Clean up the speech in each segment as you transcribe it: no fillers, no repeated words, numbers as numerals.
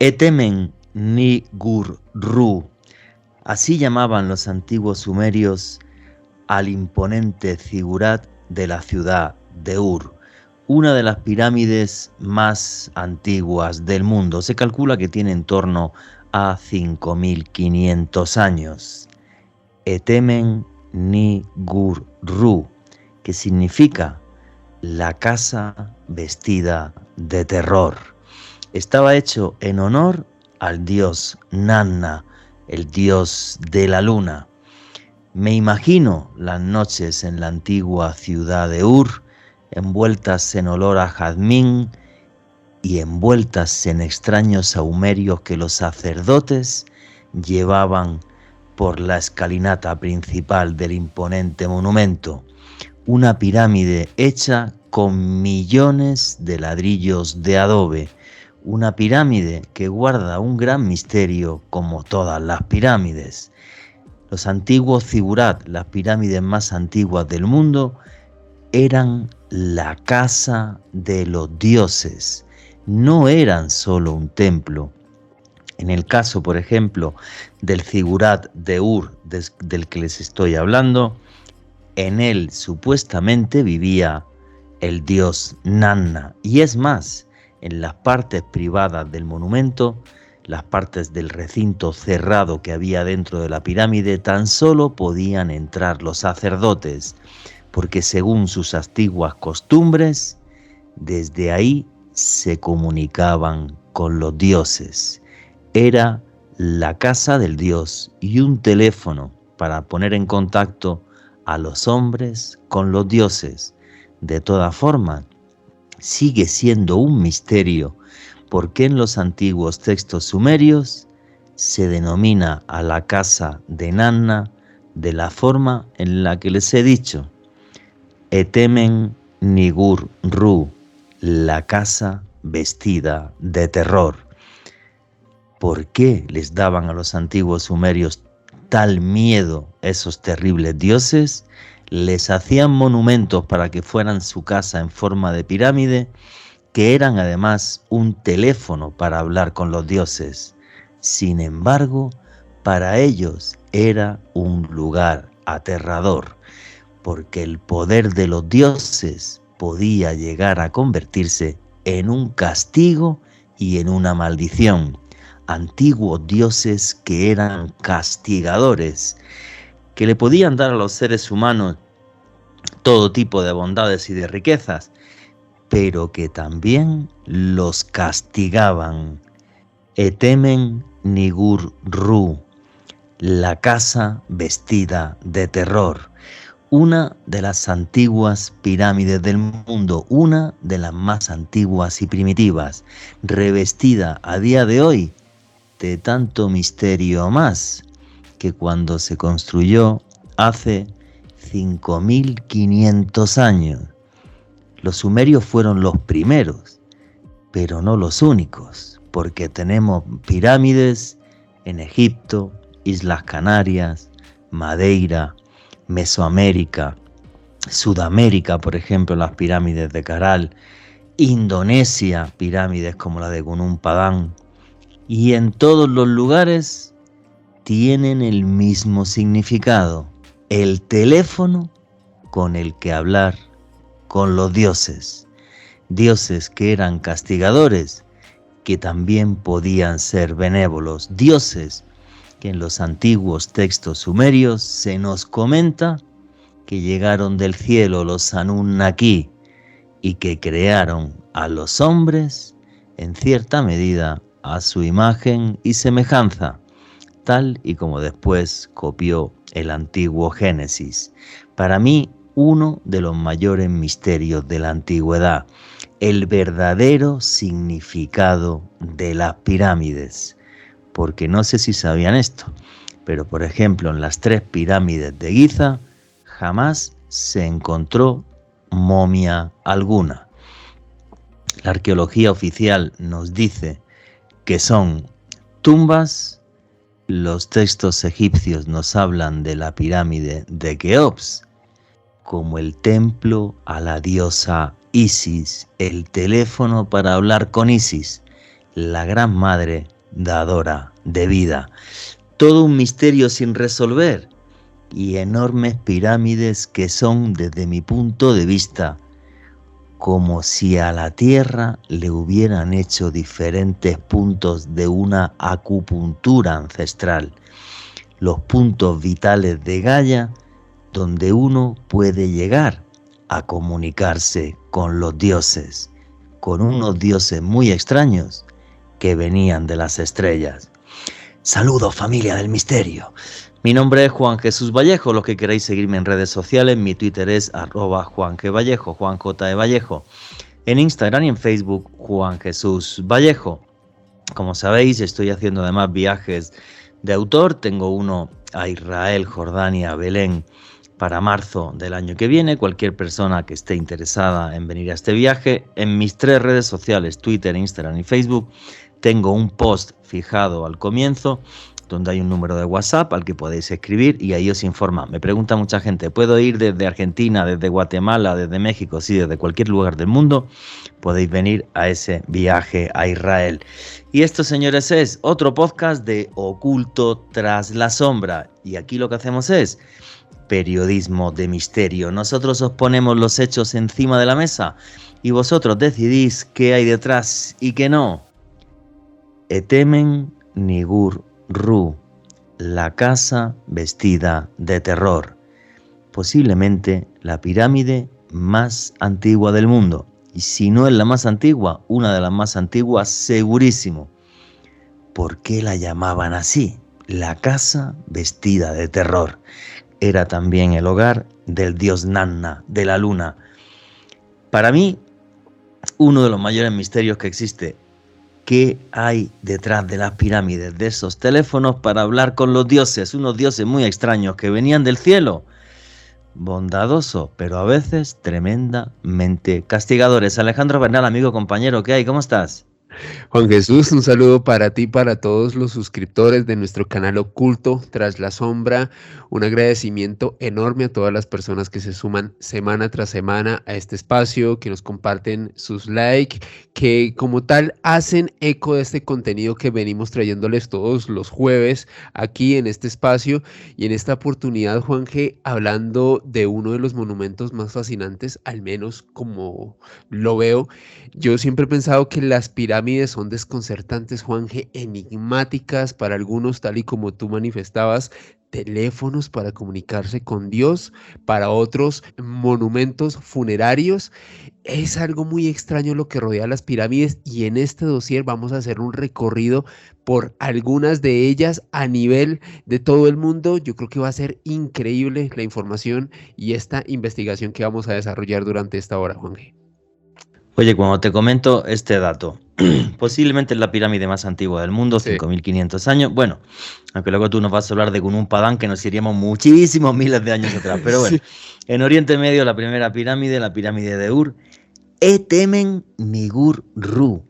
Etemen-ni-gur-ru. Así llamaban los antiguos sumerios al imponente zigurat de la ciudad de Ur, una de las pirámides más antiguas del mundo. Se calcula que tiene en torno a 5.500 años. Etemen-ni-gur-ru, que significa la casa vestida de terror. Estaba hecho en honor al dios Nanna, el dios de la luna. Me imagino las noches en la antigua ciudad de Ur, envueltas en olor a jazmín y envueltas en extraños sahumerios que los sacerdotes llevaban por la escalinata principal del imponente monumento. Una pirámide hecha con millones de ladrillos de adobe. Una pirámide que guarda un gran misterio como todas las pirámides. Los antiguos zigurat, las pirámides más antiguas del mundo, eran la casa de los dioses. No eran solo un templo. En el caso, por ejemplo, del zigurat de Ur, del que les estoy hablando, en él supuestamente vivía el dios Nanna. Y es más, en las partes privadas del monumento, las partes del recinto cerrado que había dentro de la pirámide, tan solo podían entrar los sacerdotes, porque según sus antiguas costumbres, desde ahí se comunicaban con los dioses. Era la casa del dios y un teléfono para poner en contacto a los hombres con los dioses. De todas formas, sigue siendo un misterio por qué en los antiguos textos sumerios se denomina a la casa de Nanna de la forma en la que les he dicho. Etemen-ni-gur-ru, la casa vestida de terror. ¿Por qué les daban a los antiguos sumerios tal miedo esos terribles dioses? Les hacían monumentos para que fueran su casa en forma de pirámide, que eran además un teléfono para hablar con los dioses. Sin embargo, para ellos era un lugar aterrador, porque el poder de los dioses podía llegar a convertirse en un castigo y en una maldición. Antiguos dioses que eran castigadores, que le podían dar a los seres humanos todo tipo de bondades y de riquezas, pero que también los castigaban. Etemen-ni-gur-ru, la casa vestida de terror. Una de las antiguas pirámides del mundo, una de las más antiguas y primitivas, revestida a día de hoy de tanto misterio más, que cuando se construyó hace 5.500 años. Los sumerios fueron los primeros, pero no los únicos, porque tenemos pirámides en Egipto, Islas Canarias, Madeira, Mesoamérica, Sudamérica, por ejemplo, las pirámides de Caral, Indonesia, pirámides como la de Gunung Padang, y en todos los lugares tienen el mismo significado, el teléfono con el que hablar con los dioses, dioses que eran castigadores, que también podían ser benévolos, dioses que en los antiguos textos sumerios se nos comenta que llegaron del cielo los Anunnaki y que crearon a los hombres en cierta medida a su imagen y semejanza, tal y como después copió el antiguo Génesis. Para mí, uno de los mayores misterios de la antigüedad, el verdadero significado de las pirámides. Porque no sé si sabían esto, pero por ejemplo en las 3 pirámides de Giza jamás se encontró momia alguna. La arqueología oficial nos dice que son tumbas. Los textos egipcios nos hablan de la pirámide de Keops como el templo a la diosa Isis, el teléfono para hablar con Isis, la gran madre dadora de vida. Todo un misterio sin resolver y enormes pirámides que son, desde mi punto de vista, como si a la Tierra le hubieran hecho diferentes puntos de una acupuntura ancestral, los puntos vitales de Gaia, donde uno puede llegar a comunicarse con los dioses, con unos dioses muy extraños que venían de las estrellas. Saludos, familia del misterio. Mi nombre es Juan Jesús Vallejo. Los que queráis seguirme en redes sociales, mi Twitter es @JuanGVallejo, Juan J. E. Vallejo. En Instagram y en Facebook, Juan Jesús Vallejo. Como sabéis, estoy haciendo además viajes de autor. Tengo uno a Israel, Jordania, Belén para marzo del año que viene. Cualquier persona que esté interesada en venir a este viaje, en mis 3 redes sociales, Twitter, Instagram y Facebook, tengo un post fijado al comienzo donde hay un número de WhatsApp al que podéis escribir y ahí os informa. Me pregunta mucha gente, ¿puedo ir desde Argentina, desde Guatemala, desde México? Sí, desde cualquier lugar del mundo podéis venir a ese viaje a Israel. Y esto, señores, es otro podcast de Oculto tras la sombra. Y aquí lo que hacemos es periodismo de misterio. Nosotros os ponemos los hechos encima de la mesa y vosotros decidís qué hay detrás y qué no. Etemen Nigur Ru, la casa vestida de terror, posiblemente la pirámide más antigua del mundo, y si no es la más antigua, una de las más antiguas segurísimo. ¿Por qué la llamaban así? La casa vestida de terror. Era también el hogar del dios Nanna, de la luna. Para mí, uno de los mayores misterios que existe. ¿Qué hay detrás de las pirámides, de esos teléfonos para hablar con los dioses? Unos dioses muy extraños que venían del cielo. Bondadosos, pero a veces tremendamente castigadores. Alejandro Bernal, amigo, compañero, ¿qué hay? ¿Cómo estás? Juan Jesús, un saludo para ti y para todos los suscriptores de nuestro canal Oculto Tras la Sombra. Un agradecimiento enorme a todas las personas que se suman semana tras semana a este espacio, que nos comparten sus likes, que como tal hacen eco de este contenido que venimos trayéndoles todos los jueves aquí en este espacio. Y en esta oportunidad, Juan G, hablando de uno de los monumentos más fascinantes, al menos como lo veo. Yo siempre he pensado que las pirámides son desconcertantes, Juanje, enigmáticas para algunos, tal y como tú manifestabas, teléfonos para comunicarse con Dios, para otros monumentos funerarios. Es algo muy extraño lo que rodea las pirámides y en este dossier vamos a hacer un recorrido por algunas de ellas a nivel de todo el mundo. Yo creo que va a ser increíble la información y esta investigación que vamos a desarrollar durante esta hora, Juanje. Oye, cuando te comento este dato, posiblemente es la pirámide más antigua del mundo, Sí. 5.500 años. Bueno, aunque luego tú nos vas a hablar de Gunung Padán, que nos iríamos muchísimos miles de años atrás. Pero bueno, Sí. en Oriente Medio, la primera pirámide, la pirámide de Ur, Etemen Nigur Ru,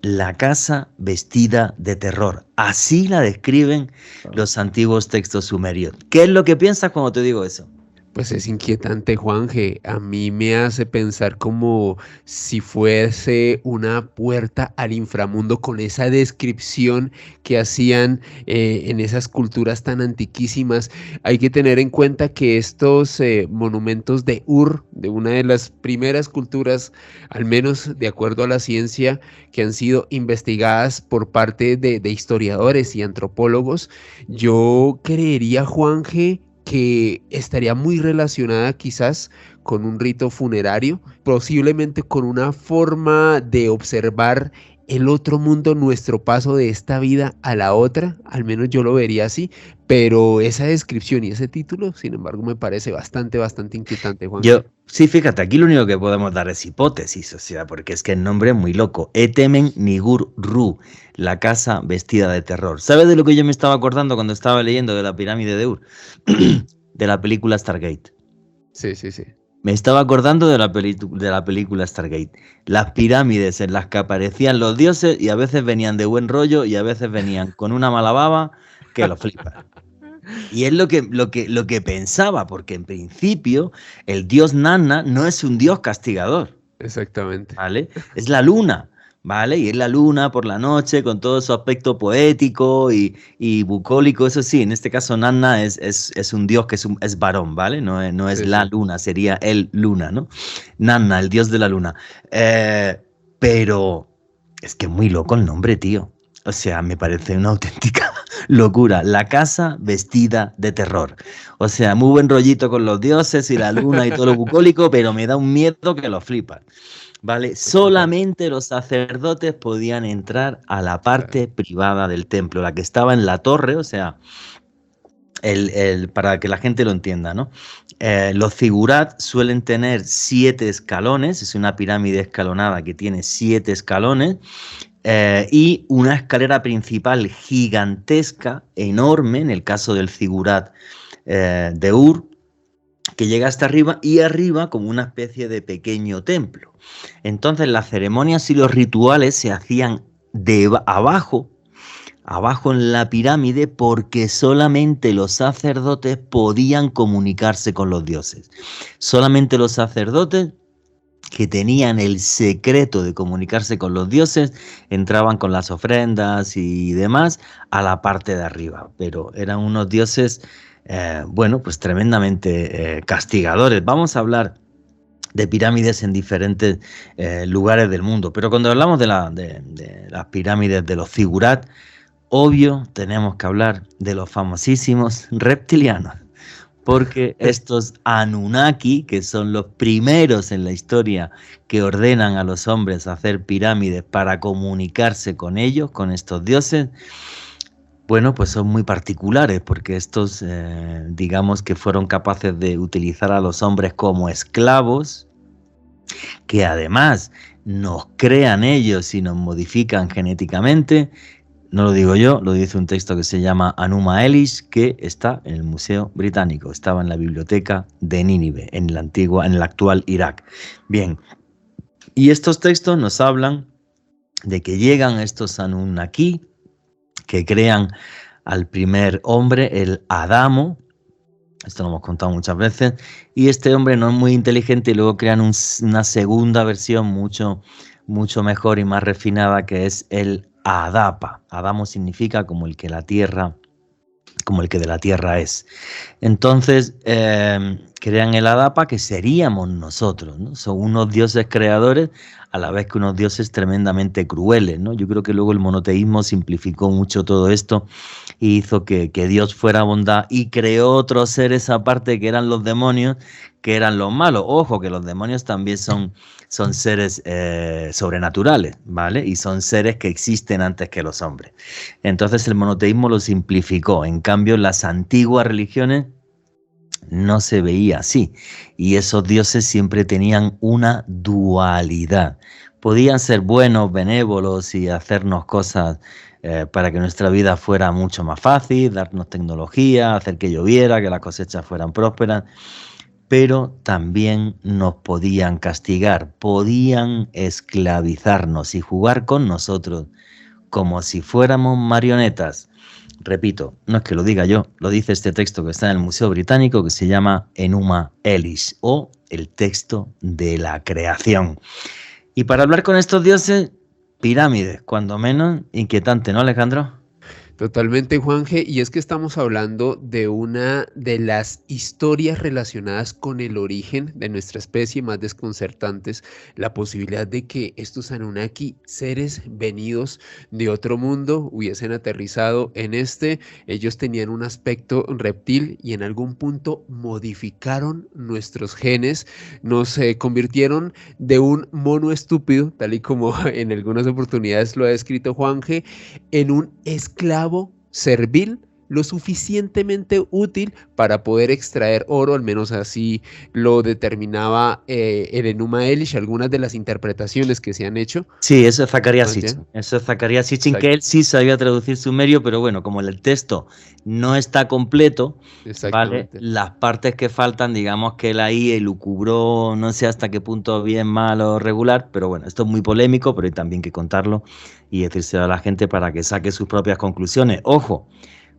la casa vestida de terror. Así la describen los antiguos textos sumerios. ¿Qué es lo que piensas cuando te digo eso? Pues es inquietante, Juanje. A mí me hace pensar como si fuese una puerta al inframundo con esa descripción que hacían en esas culturas tan antiquísimas. Hay que tener en cuenta que estos monumentos de Ur, de una de las primeras culturas, al menos de acuerdo a la ciencia, que han sido investigadas por parte de historiadores y antropólogos, yo creería, Juanje, que estaría muy relacionada quizás con un rito funerario, posiblemente con una forma de observar el otro mundo, nuestro paso de esta vida a la otra, al menos yo lo vería así, pero esa descripción y ese título, sin embargo, me parece bastante inquietante, Juan. Sí, fíjate, aquí lo único que podemos dar es hipótesis, o sea, porque es que el nombre es muy loco. Etemen Nigur Ru, la casa vestida de terror. ¿Sabes de lo que yo me estaba acordando cuando estaba leyendo de la pirámide de Ur? De la película Stargate. Sí. Me estaba acordando de la película Stargate. Las pirámides en las que aparecían los dioses y a veces venían de buen rollo y a veces venían con una mala baba que lo flipa. Y es lo que pensaba, porque en principio el dios Nanna no es un dios castigador. Exactamente. ¿Vale? Es la luna. ¿vale? Y es la luna por la noche con todo su aspecto poético y bucólico, eso sí, en este caso Nanna es un dios que es varón, ¿vale? No es Sí, la sí. luna, sería el luna, ¿no? Nanna, el dios de la luna. Pero es que es muy loco el nombre, tío. O sea, me parece una auténtica locura. La casa vestida de terror. O sea, muy buen rollito con los dioses y la luna y todo lo bucólico, pero me da un miedo que lo flipas. ¿Vale? Solamente los sacerdotes podían entrar a la parte Claro. privada del templo, la que estaba en la torre, o sea, para que la gente lo entienda, ¿no? Los figurat suelen tener 7 escalones, es una pirámide escalonada que tiene 7 escalones, y una escalera principal gigantesca, enorme, en el caso del figurat de Ur, que llega hasta arriba y arriba como una especie de pequeño templo. Entonces las ceremonias y los rituales se hacían de abajo, abajo en la pirámide, porque solamente los sacerdotes podían comunicarse con los dioses. Solamente los sacerdotes que tenían el secreto de comunicarse con los dioses entraban con las ofrendas y demás a la parte de arriba, pero eran unos dioses, bueno, pues tremendamente castigadores. Vamos a hablar de pirámides en diferentes lugares del mundo, pero cuando hablamos de las pirámides de los figurat, obvio tenemos que hablar de los famosísimos reptilianos, porque estos Anunnaki, que son los primeros en la historia que ordenan a los hombres a hacer pirámides para comunicarse con ellos, con estos dioses, bueno, pues son muy particulares, porque estos, digamos que fueron capaces de utilizar a los hombres como esclavos, que además nos crean ellos y nos modifican genéticamente. No lo digo yo, lo dice un texto que se llama Anuma Elish, que está en el Museo Británico, estaba en la biblioteca de Nínive, en el actual Irak. Bien, y estos textos nos hablan de que llegan estos Anunnaki, que crean al primer hombre, el Adamo. Esto lo hemos contado muchas veces, y este hombre no es muy inteligente y luego crean una segunda versión mucho mejor y más refinada, que es el Adapa. Adamo significa como el que la tierra, como el que de la tierra es. Entonces, crean el Adapa, que seríamos nosotros, ¿no? Son unos dioses creadores, a la vez que unos dioses tremendamente crueles, ¿no? Yo creo que luego el monoteísmo simplificó mucho todo esto y hizo que Dios fuera bondad y creó otros seres aparte, que eran los demonios, que eran los malos. Ojo, que los demonios también son seres sobrenaturales, ¿vale? Y son seres que existen antes que los hombres. Entonces el monoteísmo lo simplificó. En cambio, en las antiguas religiones no se veía así. Y esos dioses siempre tenían una dualidad. Podían ser buenos, benévolos y hacernos cosas para que nuestra vida fuera mucho más fácil, darnos tecnología, hacer que lloviera, que las cosechas fueran prósperas, pero también nos podían castigar, podían esclavizarnos y jugar con nosotros como si fuéramos marionetas. Repito, no es que lo diga yo, lo dice este texto que está en el Museo Británico, que se llama Enuma Elish, o el texto de la creación. Y para hablar con estos dioses, pirámides, cuando menos inquietante, ¿no, Alejandro? Totalmente, Juanje, y es que estamos hablando de una de las historias relacionadas con el origen de nuestra especie más desconcertantes, la posibilidad de que estos Anunnaki, seres venidos de otro mundo, hubiesen aterrizado en este. Ellos tenían un aspecto reptil y en algún punto modificaron nuestros genes, nos convirtieron de un mono estúpido, tal y como en algunas oportunidades lo ha descrito Juanje, en un esclavo servil lo suficientemente útil para poder extraer oro, al menos así lo determinaba el Enuma Elish, algunas de las interpretaciones que se han hecho. Sí, eso es Zacarías Allá. Sitchin. Eso es Zacarías Sitchin, que Exact- él sí sabía traducir sumerio, pero bueno, como el texto no está completo, ¿vale? Exactamente. Las partes que faltan, digamos que él ahí elucubró, no sé hasta qué punto bien, mal o regular, pero bueno, esto es muy polémico, pero hay también que contarlo y decírselo a la gente para que saque sus propias conclusiones. Ojo,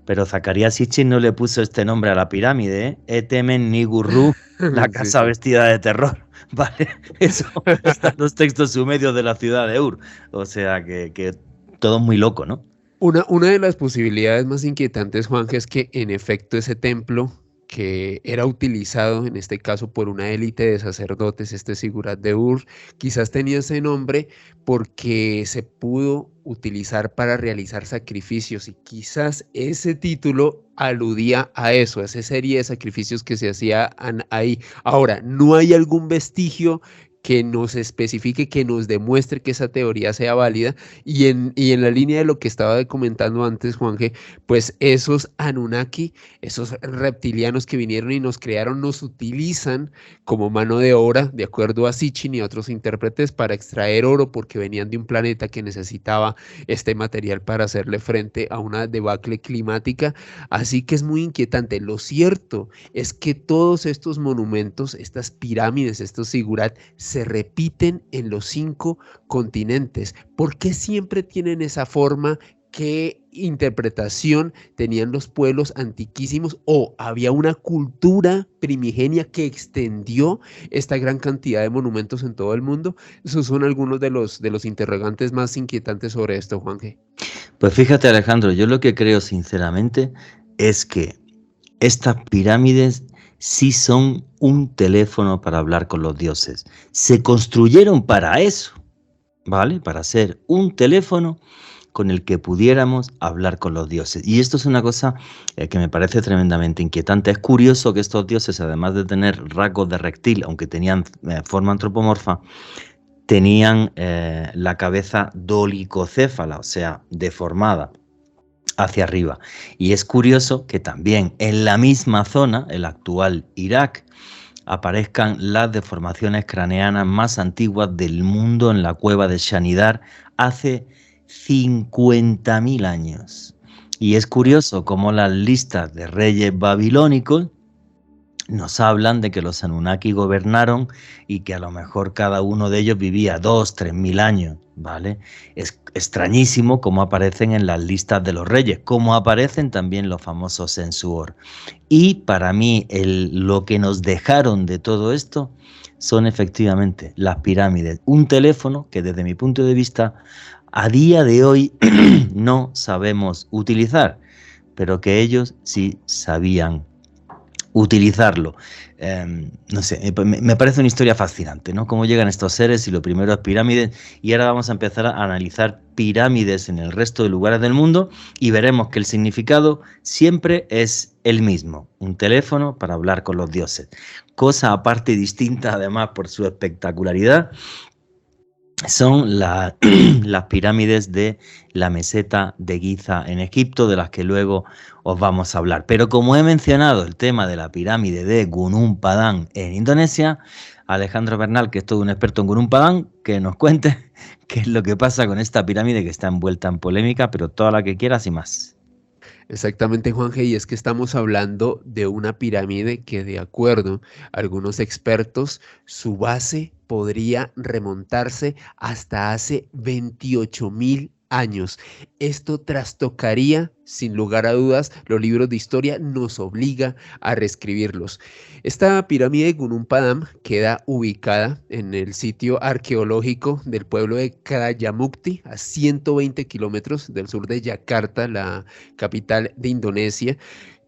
Pero Zacarías Sitchin no le puso este nombre a la pirámide, ¿eh? Etemen Nigur-Ru, la Sí, casa sí. vestida de terror. Vale, eso está en los textos sumerios de la ciudad de Ur. O sea que todo muy loco, ¿no? Una de las posibilidades más inquietantes, Juanje, es que en efecto ese templo que era utilizado en este caso por una élite de sacerdotes, este Sigurat de Ur, quizás tenía ese nombre porque se pudo utilizar para realizar sacrificios y quizás ese título aludía a eso, a esa serie de sacrificios que se hacían ahí. Ahora, no hay algún vestigio que nos especifique, que nos demuestre que esa teoría sea válida. Y en la línea de lo que estaba comentando antes, Juanje, pues esos Anunnaki, esos reptilianos que vinieron y nos crearon, nos utilizan como mano de obra, de acuerdo a Sitchin y otros intérpretes, para extraer oro, porque venían de un planeta que necesitaba este material para hacerle frente a una debacle climática. Así que es muy inquietante. Lo cierto es que todos estos monumentos, estas pirámides, estos zigurat, se repiten en los 5 continentes. ¿Por qué siempre tienen esa forma? ¿Qué interpretación tenían los pueblos antiquísimos? ¿O había una cultura primigenia que extendió esta gran cantidad de monumentos en todo el mundo? Esos son algunos de los interrogantes más inquietantes sobre esto, Juanje. Pues fíjate, Alejandro, yo lo que creo sinceramente es que estas pirámides sí son un teléfono para hablar con los dioses. Se construyeron para eso, ¿vale? Para ser un teléfono con el que pudiéramos hablar con los dioses. Y esto es una cosa que me parece tremendamente inquietante. Es curioso que estos dioses, además de tener rasgos de reptil, aunque tenían forma antropomorfa, tenían la cabeza dolicocéfala, o sea, deformada hacia arriba. Y es curioso que también en la misma zona, el actual Irak, aparezcan las deformaciones craneanas más antiguas del mundo en la cueva de Shanidar hace 50.000 años. Y es curioso cómo las listas de reyes babilónicos nos hablan de que los Anunnaki gobernaron y que a lo mejor cada uno de ellos vivía 2.000 o 3.000 años, ¿vale? Es extrañísimo cómo aparecen en las listas de los reyes, como aparecen también los famosos Ensuor. Y para mí lo que nos dejaron de todo esto son efectivamente las pirámides, un teléfono que desde mi punto de vista a día de hoy no sabemos utilizar, pero que ellos sí sabían utilizarlo. No sé, me parece una historia fascinante, ¿no? Cómo llegan estos seres y lo primero es pirámides, y ahora vamos a empezar a analizar pirámides en el resto de lugares del mundo y veremos que el significado siempre es el mismo, un teléfono para hablar con los dioses. Cosa aparte y distinta, además, por su espectacularidad, son las pirámides de la meseta de Giza en Egipto, de las que luego os vamos a hablar. Pero como he mencionado el tema de la pirámide de Gunung Padang en Indonesia, Alejandro Bernal, que es todo un experto en Gunung Padang, que nos cuente qué es lo que pasa con esta pirámide que está envuelta en polémica, pero toda la que quieras y más. Exactamente, Juanje, y es que estamos hablando de una pirámide que, de acuerdo a algunos expertos, su base podría remontarse hasta hace 28.000 años. Esto trastocaría, sin lugar a dudas, los libros de historia, nos obliga a reescribirlos. Esta pirámide de Gunung Padam queda ubicada en el sitio arqueológico del pueblo de Krayamukti, a 120 kilómetros del sur de Yakarta, la capital de Indonesia.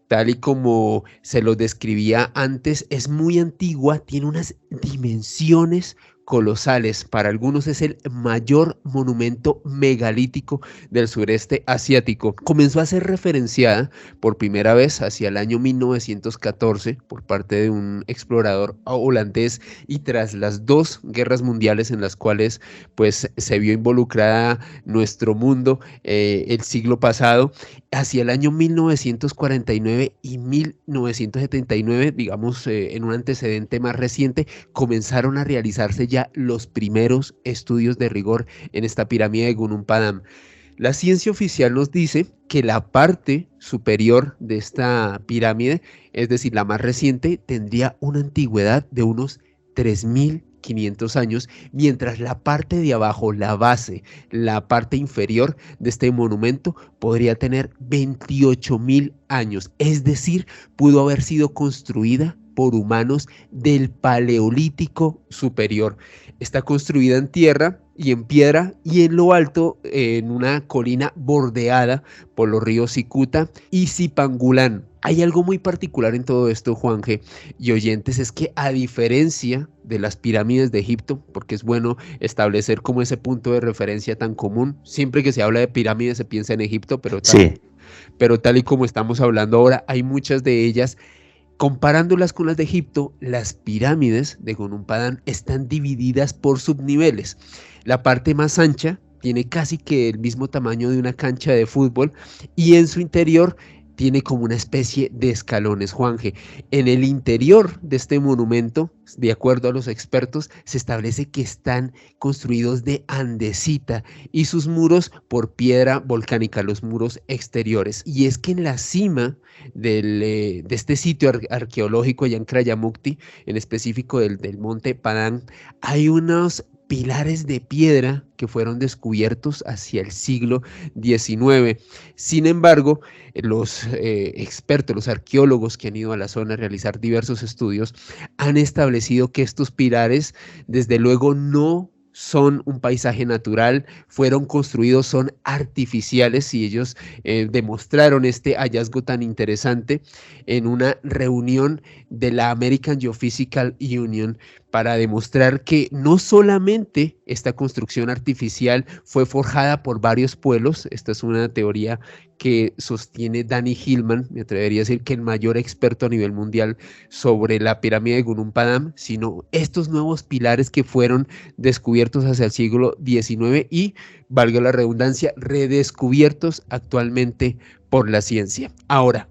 Tal y como se lo describía antes, es muy antigua, tiene unas dimensiones colosales. Para algunos es el mayor monumento megalítico del sureste asiático. Comenzó a ser referenciada por primera vez hacia el año 1914 por parte de un explorador holandés, y tras las 2 guerras mundiales en las cuales pues se vio involucrada nuestro mundo el siglo pasado, hacia el año 1949 y 1979, digamos, en un antecedente más reciente, comenzaron a realizarse ya los primeros estudios de rigor en esta pirámide de Gunung Padam. La ciencia oficial nos dice que la parte superior de esta pirámide, es decir, la más reciente, tendría una antigüedad de unos 3.000 500 años, mientras la parte de abajo, la base, la parte inferior de este monumento podría tener 28.000 años. Es decir, pudo haber sido construida por humanos del Paleolítico superior. Está construida en tierra y en piedra y en lo alto, en una colina bordeada por los ríos Cicuta y Zipangulán. Hay algo muy particular en todo esto, Juanje y oyentes, es que a diferencia de las pirámides de Egipto, porque es bueno establecer como ese punto de referencia tan común, siempre que se habla de pirámides se piensa en Egipto, Sí, pero tal y como estamos hablando ahora, hay muchas de ellas. Comparándolas con las de Egipto, las pirámides de Gunung están divididas por subniveles. La parte más ancha tiene casi que el mismo tamaño de una cancha de fútbol y en su interior tiene como una especie de escalones, Juanje. En el interior de este monumento, de acuerdo a los expertos, se establece que están construidos de andesita y sus muros por piedra volcánica, los muros exteriores. Y es que en la cima de este sitio arqueológico allá en Crayamukti, en específico del monte Padán, hay unos pilares de piedra que fueron descubiertos hacia el siglo XIX. Sin embargo, los expertos, los arqueólogos que han ido a la zona a realizar diversos estudios, han establecido que estos pilares, desde luego, no son un paisaje natural, fueron construidos, son artificiales y ellos demostraron este hallazgo tan interesante en una reunión de la American Geophysical Union para demostrar que no solamente esta construcción artificial fue forjada por varios pueblos, esta es una teoría que sostiene Danny Hillman, me atrevería a decir que el mayor experto a nivel mundial sobre la pirámide de Gunung Padam, sino estos nuevos pilares que fueron descubiertos hacia el siglo XIX y, valga la redundancia, redescubiertos actualmente por la ciencia. Ahora,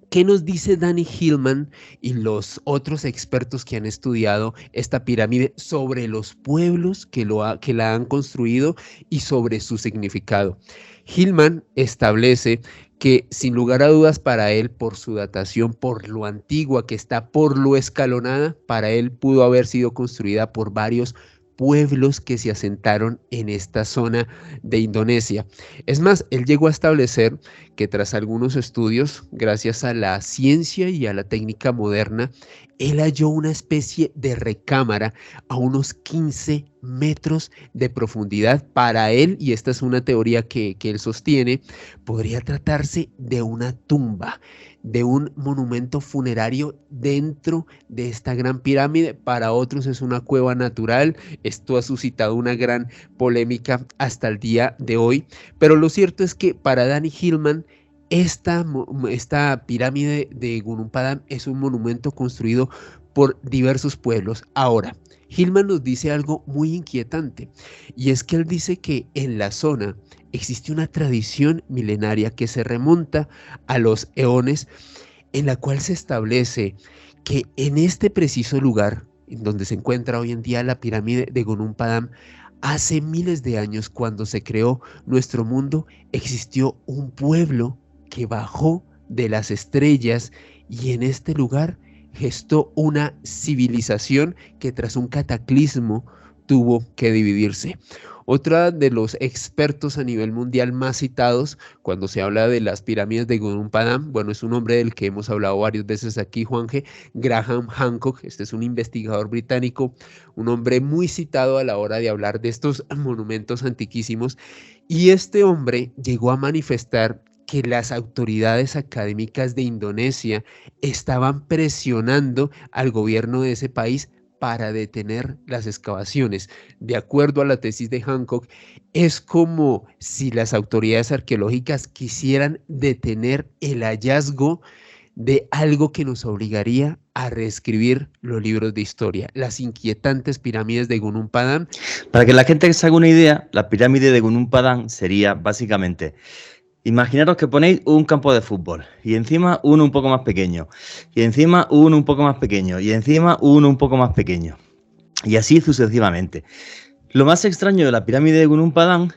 ¿qué nos dice Danny Hillman y los otros expertos que han estudiado esta pirámide sobre los pueblos que la han construido y sobre su significado? Hillman establece que sin lugar a dudas para él, por su datación, por lo antigua que está, por lo escalonada, para él pudo haber sido construida por varios pueblos que se asentaron en esta zona de Indonesia. Es más, él llegó a establecer que tras algunos estudios, gracias a la ciencia y a la técnica moderna, él halló una especie de recámara a unos 15 metros de profundidad. Para él, y esta es una teoría que él sostiene, podría tratarse de una tumba, de un monumento funerario dentro de esta gran pirámide. Para otros es una cueva natural. Esto ha suscitado una gran polémica hasta el día de hoy, pero lo cierto es que para Danny Hillman esta pirámide de Gunung Padam es un monumento construido por diversos pueblos. Ahora, Hillman nos dice algo muy inquietante, y es que él dice que en la zona existe una tradición milenaria que se remonta a los eones, en la cual se establece que en este preciso lugar, en donde se encuentra hoy en día la pirámide de Gunung Padam, hace miles de años, cuando se creó nuestro mundo, existió un pueblo que bajó de las estrellas y en este lugar gestó una civilización que tras un cataclismo tuvo que dividirse. Otra de los expertos a nivel mundial más citados cuando se habla de las pirámides de Gunung Padam, bueno, es un hombre del que hemos hablado varias veces aquí, Juanje, Graham Hancock. Este es un investigador británico, un hombre muy citado a la hora de hablar de estos monumentos antiquísimos, y este hombre llegó a manifestar que las autoridades académicas de Indonesia estaban presionando al gobierno de ese país para detener las excavaciones. De acuerdo a la tesis de Hancock, es como si las autoridades arqueológicas quisieran detener el hallazgo de algo que nos obligaría a reescribir los libros de historia, las inquietantes pirámides de Gunung Padam. Para que la gente se haga una idea, la pirámide de Gunung Padam sería básicamente: imaginaros que ponéis un campo de fútbol y encima uno un poco más pequeño, y encima uno un poco más pequeño, y encima uno un poco más pequeño, y así sucesivamente. Lo más extraño de la pirámide de Gunung Padam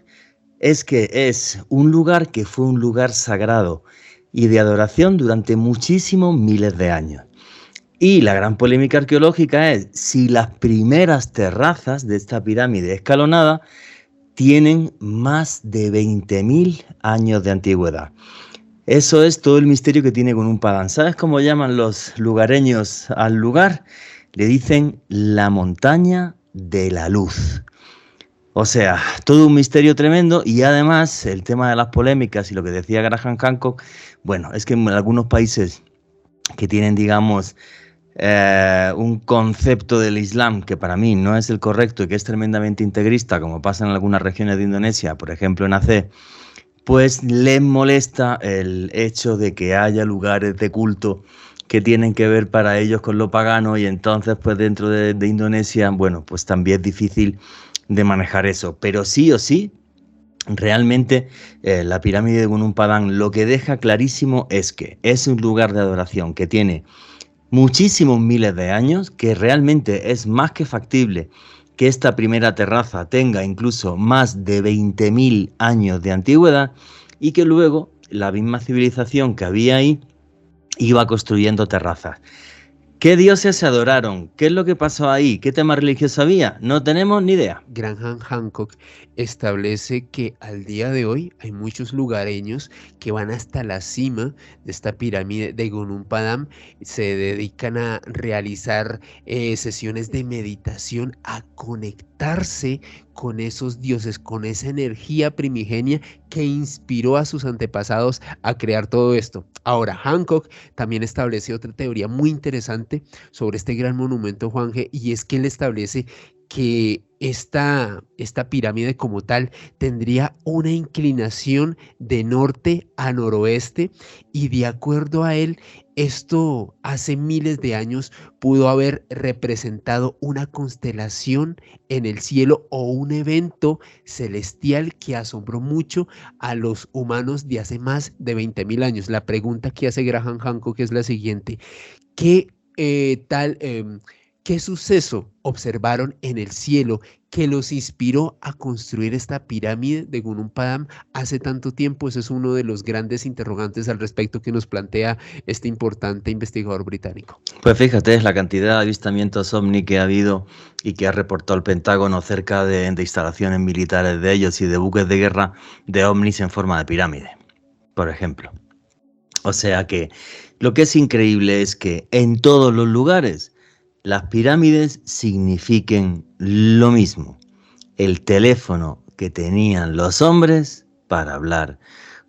es que es un lugar que fue un lugar sagrado y de adoración durante muchísimos miles de años. Y la gran polémica arqueológica es si las primeras terrazas de esta pirámide escalonada tienen más de 20.000 años de antigüedad. Eso es todo el misterio que tiene Gunung Padang. ¿Sabes cómo llaman los lugareños al lugar? Le dicen la montaña de la luz. O sea, todo un misterio tremendo y además el tema de las polémicas y lo que decía Graham Hancock, bueno, es que en algunos países que tienen, digamos, un concepto del Islam que para mí no es el correcto y que es tremendamente integrista, como pasa en algunas regiones de Indonesia, por ejemplo en Aceh, pues les molesta el hecho de que haya lugares de culto que tienen que ver para ellos con lo pagano y entonces pues dentro de Indonesia, bueno, pues también es difícil de manejar eso, pero sí o sí, realmente la pirámide de Gunung Padang lo que deja clarísimo es que es un lugar de adoración que tiene muchísimos miles de años, que realmente es más que factible que esta primera terraza tenga incluso más de 20.000 años de antigüedad y que luego la misma civilización que había ahí iba construyendo terrazas. ¿Qué dioses se adoraron? ¿Qué es lo que pasó ahí? ¿Qué tema religioso había? No tenemos ni idea. Graham Hancock establece que al día de hoy hay muchos lugareños que van hasta la cima de esta pirámide de Gunung Padang, se dedican a realizar sesiones de meditación, a conectarse con esos dioses, con esa energía primigenia que inspiró a sus antepasados a crear todo esto. Ahora, Hancock también establece otra teoría muy interesante sobre este gran monumento, Juanje, y es que él establece que esta pirámide como tal tendría una inclinación de norte a noroeste y de acuerdo a él, esto hace miles de años pudo haber representado una constelación en el cielo o un evento celestial que asombró mucho a los humanos de hace más de 20.000 años. La pregunta que hace Graham Hancock es la siguiente: ¿qué ¿qué suceso observaron en el cielo que los inspiró a construir esta pirámide de Gunung Padang hace tanto tiempo? Ese es uno de los grandes interrogantes al respecto que nos plantea este importante investigador británico. Pues fíjate, es la cantidad de avistamientos ovni que ha habido y que ha reportado el Pentágono cerca de instalaciones militares de ellos y de buques de guerra de ovnis en forma de pirámide, por ejemplo. O sea que lo que es increíble es que en todos los lugares las pirámides signifiquen lo mismo: el teléfono que tenían los hombres para hablar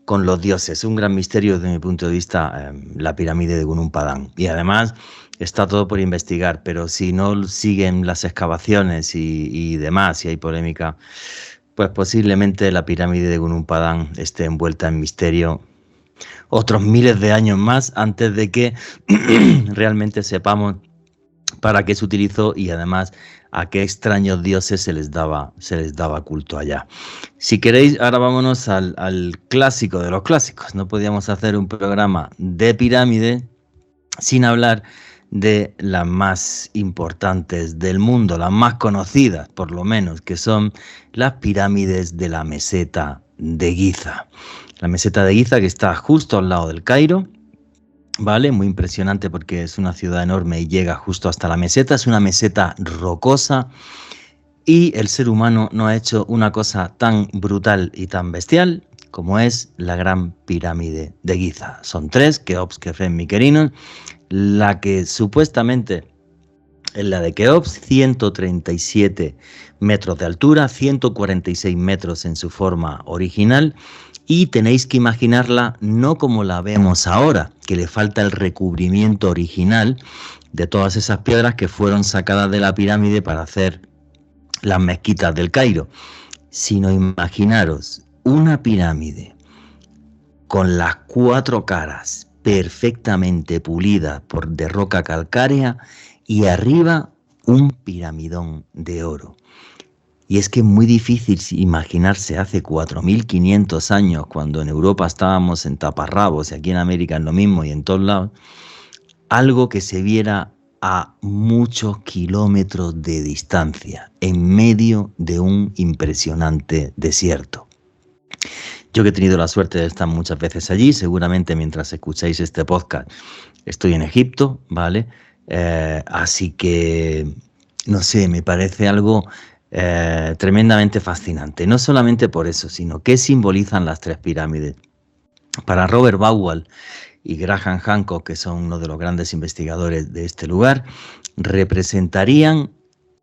con los dioses. Un gran misterio desde mi punto de vista, la pirámide de Gunung Padang. Y además está todo por investigar, pero si no siguen las excavaciones y demás, si hay polémica, pues posiblemente la pirámide de Gunung Padang esté envuelta en misterio otros miles de años más antes de que realmente sepamos para qué se utilizó y además a qué extraños dioses se les daba culto allá. Si queréis, ahora vámonos al clásico de los clásicos. No podíamos hacer un programa de pirámide sin hablar de las más importantes del mundo, las más conocidas por lo menos, que son las pirámides de la meseta de Giza. La meseta de Giza, que está justo al lado del Cairo, ¿vale? Muy impresionante porque es una ciudad enorme y llega justo hasta la meseta. Es una meseta rocosa y el ser humano no ha hecho una cosa tan brutal y tan bestial como es la Gran Pirámide de Giza. Son tres, Keops, Kefren, Miquerinos. La que supuestamente es la de Keops, 137 metros de altura, 146 metros en su forma original. Y tenéis que imaginarla no como la vemos ahora, que le falta el recubrimiento original de todas esas piedras que fueron sacadas de la pirámide para hacer las mezquitas del Cairo, sino imaginaros una pirámide con las cuatro caras perfectamente pulidas de roca calcárea y arriba un piramidón de oro. Y es que es muy difícil imaginarse hace 4.500 años, cuando en Europa estábamos en taparrabos y aquí en América es lo mismo y en todos lados, algo que se viera a muchos kilómetros de distancia, en medio de un impresionante desierto. Yo que he tenido la suerte de estar muchas veces allí, seguramente mientras escucháis este podcast estoy en Egipto, ¿vale? Así que, no sé, me parece algo tremendamente fascinante. No solamente por eso, sino qué simbolizan las tres pirámides. Para Robert Bauwall y Graham Hancock, que son uno de los grandes investigadores de este lugar, representarían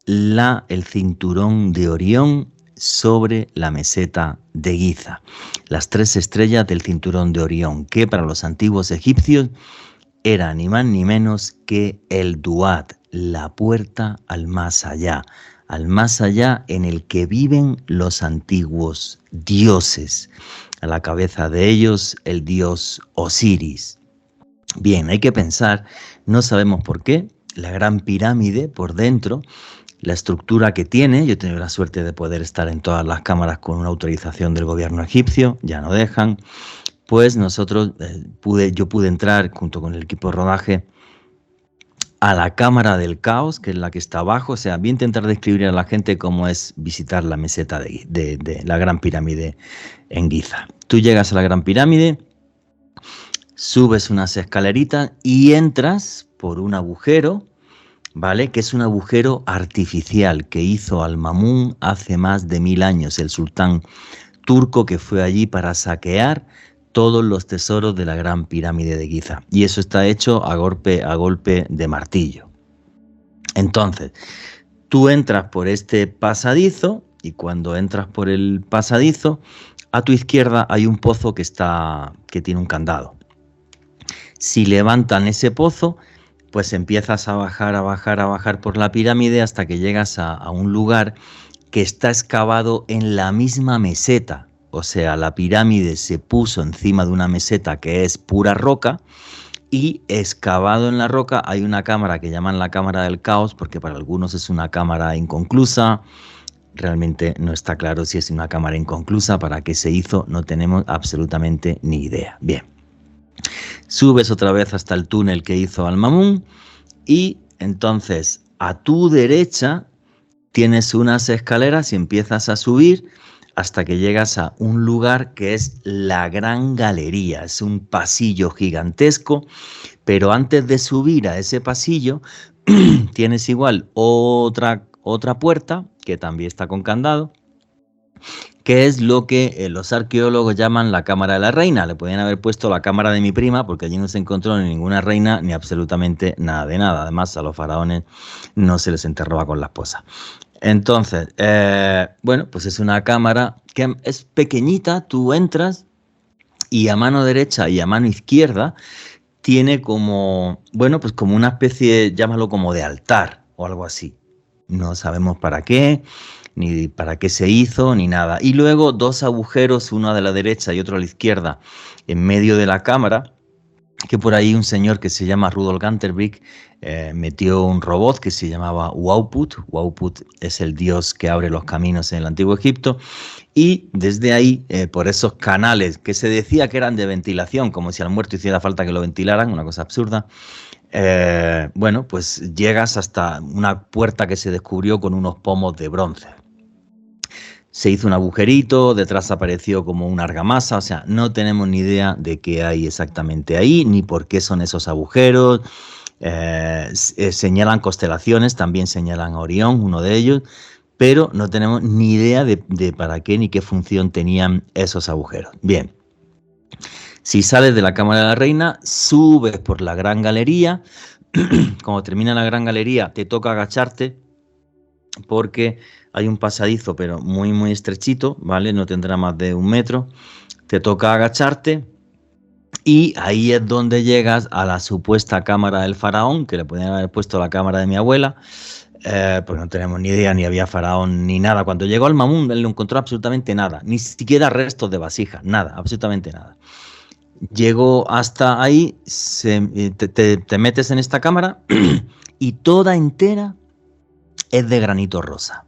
el cinturón de Orión sobre la meseta de Giza. Las tres estrellas del cinturón de Orión, que para los antiguos egipcios era ni más ni menos que el Duat, la puerta al más allá en el que viven los antiguos dioses. A la cabeza de ellos el dios Osiris. Bien, hay que pensar, no sabemos por qué, la gran pirámide por dentro, la estructura que tiene. Yo he tenido la suerte de poder estar en todas las cámaras con una autorización del gobierno egipcio, ya no dejan. Pues yo pude entrar junto con el equipo de rodaje a la cámara del caos, que es la que está abajo. O sea, voy a intentar describir a la gente cómo es visitar la meseta de la Gran Pirámide en Giza. Tú llegas a la Gran Pirámide, subes unas escaleritas y entras por un agujero, ¿vale? Que es un agujero artificial que hizo Al-Mamun hace más de 1000 años, el sultán turco que fue allí para saquear todos los tesoros de la Gran Pirámide de Giza. Y eso está hecho a golpe de martillo. Entonces, tú entras por este pasadizo y cuando entras por el pasadizo, a tu izquierda hay un pozo que tiene un candado. Si levantan ese pozo, pues empiezas a bajar por la pirámide hasta que llegas a un lugar que está excavado en la misma meseta. O sea, la pirámide se puso encima de una meseta que es pura roca y excavado en la roca hay una cámara que llaman la cámara del caos, porque para algunos es una cámara inconclusa. Realmente no está claro si es una cámara inconclusa, para qué se hizo, no tenemos absolutamente ni idea. Bien, subes otra vez hasta el túnel que hizo Al-Mamun y entonces a tu derecha tienes unas escaleras y empiezas a subir hasta que llegas a un lugar que es la Gran Galería. Es un pasillo gigantesco, pero antes de subir a ese pasillo tienes igual otra puerta que también está con candado, que es lo que los arqueólogos llaman la cámara de la reina. Le podían haber puesto la cámara de mi prima, porque allí no se encontró ni ninguna reina ni absolutamente nada de nada. Además, a los faraones no se les enterraba con la esposa. Entonces, bueno, pues es una cámara que es pequeñita. Tú entras y a mano derecha y a mano izquierda tiene como, bueno, pues como una especie, llámalo como de altar o algo así. No sabemos para qué, ni para qué se hizo, ni nada. Y luego dos agujeros, uno a la derecha y otro a la izquierda, en medio de la cámara, que por ahí un señor que se llama Rudolf Ganterbeck metió un robot que se llamaba Wauput. Wauput es el dios que abre los caminos en el Antiguo Egipto. Y desde ahí, por esos canales que se decía que eran de ventilación, como si al muerto hiciera falta que lo ventilaran, una cosa absurda, bueno, pues llegas hasta una puerta que se descubrió con unos pomos de bronce. Se hizo un agujerito, detrás apareció como una argamasa. O sea, no tenemos ni idea de qué hay exactamente ahí, ni por qué son esos agujeros. Señalan constelaciones, también señalan a Orión, uno de ellos, pero no tenemos ni idea de para qué ni qué función tenían esos agujeros. Bien, si sales de la Cámara de la Reina, subes por la Gran Galería. Cuando termina la Gran Galería, te toca agacharte porque hay un pasadizo, pero muy, muy estrechito, ¿vale? No tendrá más de 1 metro. Te toca agacharte y ahí es donde llegas a la supuesta cámara del faraón, que le podían haber puesto la cámara de mi abuela, pues no tenemos ni idea, ni había faraón ni nada. Cuando llegó Al-Mamun, él no encontró absolutamente nada, ni siquiera restos de vasijas, nada, absolutamente nada. Llegó hasta ahí, te metes en esta cámara y toda entera es de granito rosa.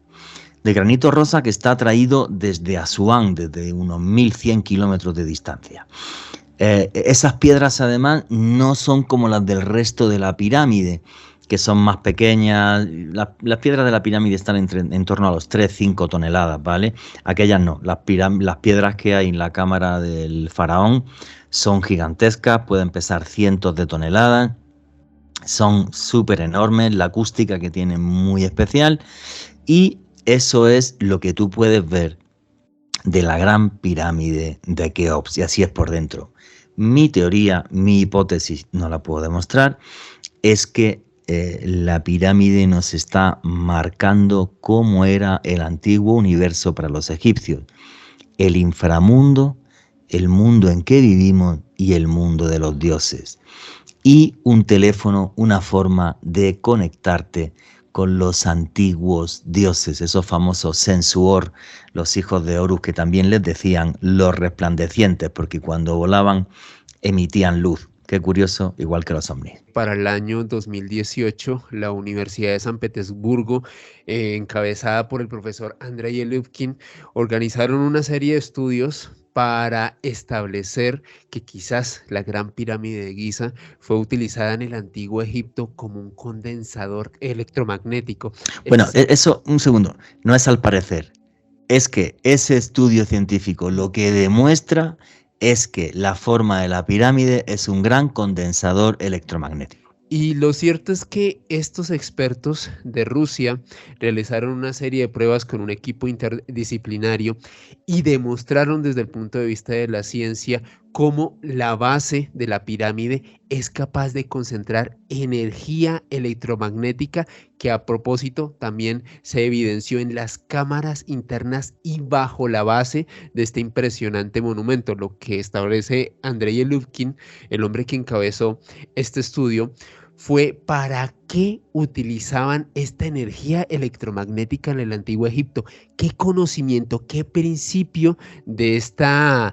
De granito rosa que está traído desde Asuán, desde unos 1100 kilómetros de distancia. Esas piedras además no son como las del resto de la pirámide, que son más pequeñas. Las piedras de la pirámide están en torno a los 3-5 toneladas, ¿vale? Aquellas no. Las piedras que hay en la cámara del faraón son gigantescas, pueden pesar cientos de toneladas. Son súper enormes, la acústica que tienen muy especial, y eso es lo que tú puedes ver de la gran pirámide de Keops, y así es por dentro. Mi teoría, mi hipótesis, no la puedo demostrar, es que la pirámide nos está marcando cómo era el antiguo universo para los egipcios, el inframundo, el mundo en que vivimos y el mundo de los dioses. Y un teléfono, una forma de conectarte con los antiguos dioses, esos famosos Sensuor, los hijos de Horus, que también les decían los resplandecientes, porque cuando volaban emitían luz. Qué curioso, igual que los ovnis. Para el año 2018, la Universidad de San Petersburgo, encabezada por el profesor Andrei Elufkin, organizaron una serie de estudios para establecer que quizás la Gran Pirámide de Giza fue utilizada en el antiguo Egipto como un condensador electromagnético. Bueno, eso, un segundo, no es al parecer, es que ese estudio científico lo que demuestra es que la forma de la pirámide es un gran condensador electromagnético. Y lo cierto es que estos expertos de Rusia realizaron una serie de pruebas con un equipo interdisciplinario y demostraron desde el punto de vista de la ciencia cómo la base de la pirámide es capaz de concentrar energía electromagnética, que a propósito también se evidenció en las cámaras internas y bajo la base de este impresionante monumento. Lo que establece Andrei Elufkin, el hombre que encabezó este estudio, fue para qué utilizaban esta energía electromagnética en el antiguo Egipto, qué conocimiento, qué principio de esta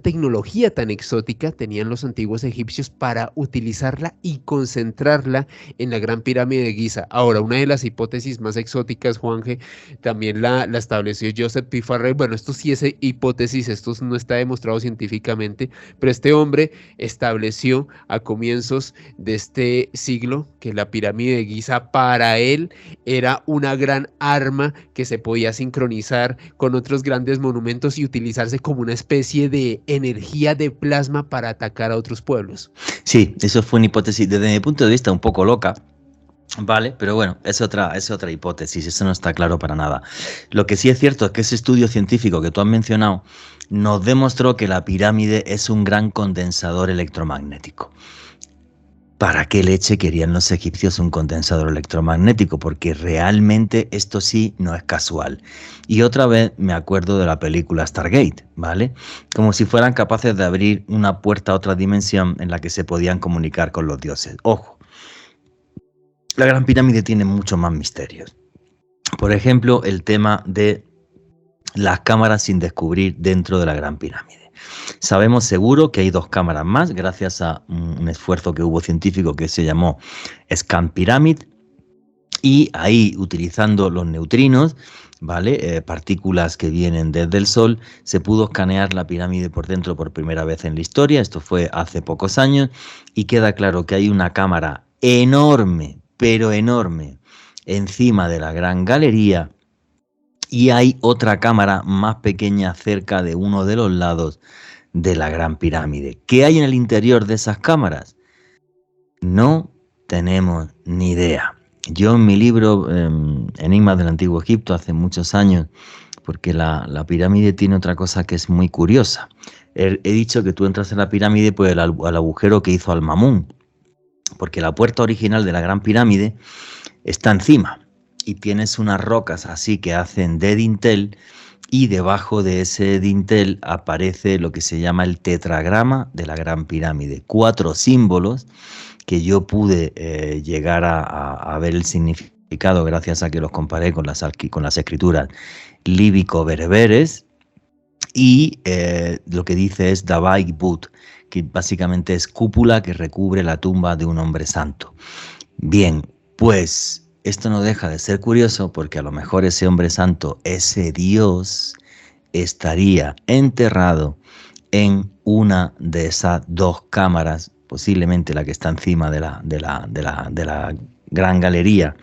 tecnología tan exótica tenían los antiguos egipcios para utilizarla y concentrarla en la Gran Pirámide de Giza. Ahora, una de las hipótesis más exóticas, Juanje, también la estableció Joseph P. Farrell. Bueno, esto sí es hipótesis, esto no está demostrado científicamente, pero este hombre estableció a comienzos de este siglo que la pirámide de Giza para él era una gran arma que se podía sincronizar con otros grandes monumentos y utilizarse como una especie de energía de plasma para atacar a otros pueblos. Sí, eso fue una hipótesis desde mi punto de vista un poco loca, vale, pero bueno, es otra hipótesis, eso no está claro para nada. Lo que sí es cierto es que ese estudio científico que tú has mencionado nos demostró que la pirámide es un gran condensador electromagnético. ¿Para qué leche querían los egipcios un condensador electromagnético? Porque realmente esto sí no es casual. Y otra vez me acuerdo de la película Stargate, ¿vale? Como si fueran capaces de abrir una puerta a otra dimensión en la que se podían comunicar con los dioses. Ojo, la Gran Pirámide tiene muchos más misterios. Por ejemplo, el tema de las cámaras sin descubrir dentro de la Gran Pirámide. Sabemos seguro que hay 2 cámaras más, gracias a un esfuerzo que hubo científico que se llamó Scan Pyramid, y ahí, utilizando los neutrinos, ¿vale? Partículas que vienen desde el Sol, se pudo escanear la pirámide por dentro por primera vez en la historia. Esto fue hace pocos años, y queda claro que hay una cámara enorme, pero enorme, encima de la Gran Galería, y hay otra cámara más pequeña cerca de uno de los lados de la Gran Pirámide. ¿Qué hay en el interior de esas cámaras? No tenemos ni idea. Yo en mi libro Enigmas del Antiguo Egipto, hace muchos años, porque la pirámide tiene otra cosa que es muy curiosa. He dicho que tú entras en la pirámide por al agujero que hizo Al-Mamun, porque la puerta original de la Gran Pirámide está encima y tienes unas rocas así que hacen de dintel, y debajo de ese dintel aparece lo que se llama el tetragrama de la Gran Pirámide. 4 símbolos que yo pude llegar a ver el significado gracias a que los comparé con las escrituras líbico-bereberes, y lo que dice es Dabai But, que básicamente es cúpula que recubre la tumba de un hombre santo. Bien, pues esto no deja de ser curioso, porque a lo mejor ese hombre santo, ese Dios, estaría enterrado en una de esas 2 cámaras, posiblemente la que está encima de la Gran Galería,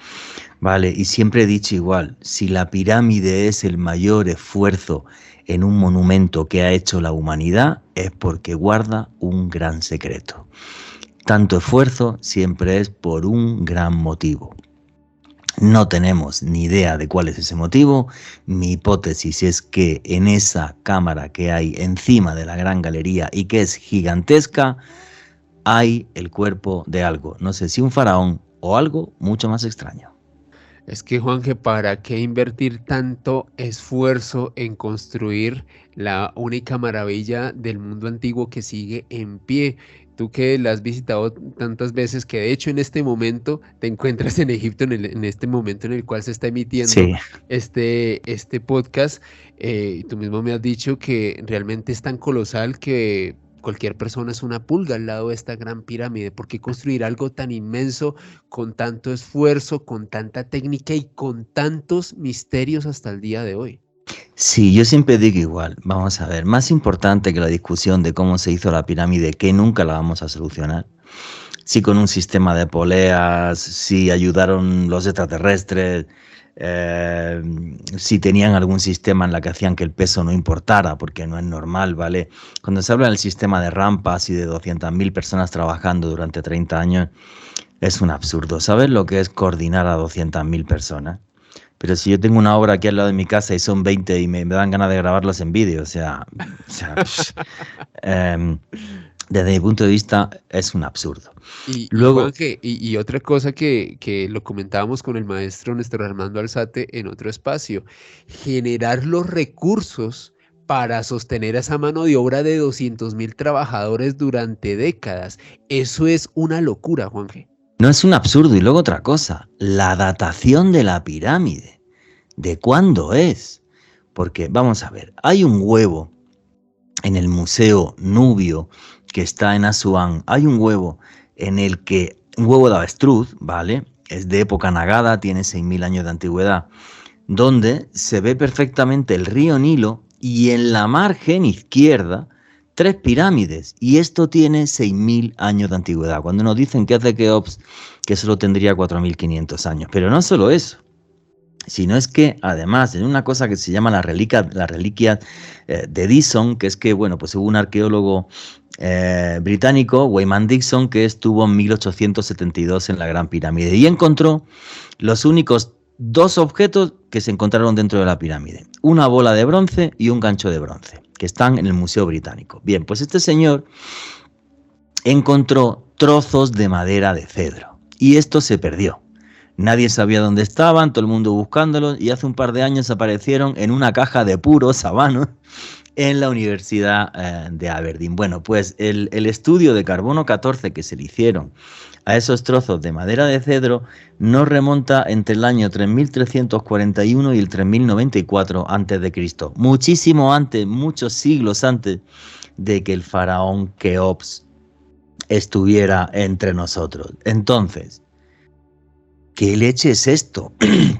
¿vale? Y siempre he dicho igual, si la pirámide es el mayor esfuerzo en un monumento que ha hecho la humanidad, es porque guarda un gran secreto. tanto esfuerzo siempre es por un gran motivo. No tenemos ni idea de cuál es ese motivo. Mi hipótesis es que en esa cámara que hay encima de la gran galería y que es gigantesca, hay el cuerpo de algo. No sé si un faraón o algo mucho más extraño. Es que, Juanje, ¿para qué invertir tanto esfuerzo en construir la única maravilla del mundo antiguo que sigue en pie? Tú que la has visitado tantas veces, que de hecho en este momento te encuentras en Egipto, en este momento en el cual se está emitiendo Sí. este podcast, tú mismo me has dicho que realmente es tan colosal que cualquier persona es una pulga al lado de esta gran pirámide. ¿Por qué construir algo tan inmenso, con tanto esfuerzo, con tanta técnica y con tantos misterios hasta el día de hoy? Sí, yo siempre digo igual. Vamos a ver, más importante que la discusión de cómo se hizo la pirámide, que nunca la vamos a solucionar. Si con un sistema de poleas, si ayudaron los extraterrestres, eh, si tenían algún sistema en la que hacían que el peso no importara, porque no es normal, ¿vale? Cuando se habla del sistema de rampas y de 200.000 personas trabajando durante 30 años, es un absurdo. ¿Sabes lo que es coordinar a 200.000 personas? Pero si yo tengo una obra aquí al lado de mi casa y son 20 y me dan ganas de grabarlos en vídeo, em, desde mi punto de vista es un absurdo. Y Luego, Juanje, y otra cosa que lo comentábamos con el maestro Néstor Armando Alzate en otro espacio, generar los recursos para sostener a esa mano de obra de 200.000 trabajadores durante décadas. Eso es una locura, Juanje. no es un absurdo. Y luego otra cosa, la datación de la pirámide. ¿De cuándo es? Porque, vamos a ver, hay un huevo en el Museo Nubio que está en Asuán. Hay un huevo en el que, un huevo de avestruz, ¿vale? Es de época nagada, tiene 6.000 años de antigüedad, donde se ve perfectamente el río Nilo y en la margen izquierda 3 pirámides, y esto tiene 6.000 años de antigüedad, cuando nos dicen que hace Keops que solo tendría 4.500 años. Pero no solo eso, sino es que además en una cosa que se llama la reliquia de Dixon, que es que, bueno, pues hubo un arqueólogo británico, Wyman Dixon, que estuvo en 1872 en la Gran Pirámide y encontró los únicos 2 objetos que se encontraron dentro de la pirámide: una bola de bronce y un gancho de bronce, que están en el Museo Británico. Bien, pues este señor encontró trozos de madera de cedro y esto se perdió. Nadie sabía dónde estaban, todo el mundo buscándolos, y hace un par de años aparecieron en una caja de puros sabanos en la Universidad de Aberdeen. Bueno, pues el estudio de carbono 14 que se le hicieron a esos trozos de madera de cedro nos remonta entre el año 3341 y el 3094 a.C., muchísimo antes, muchos siglos antes de que el faraón Keops estuviera entre nosotros. Entonces, ¿qué leche es esto?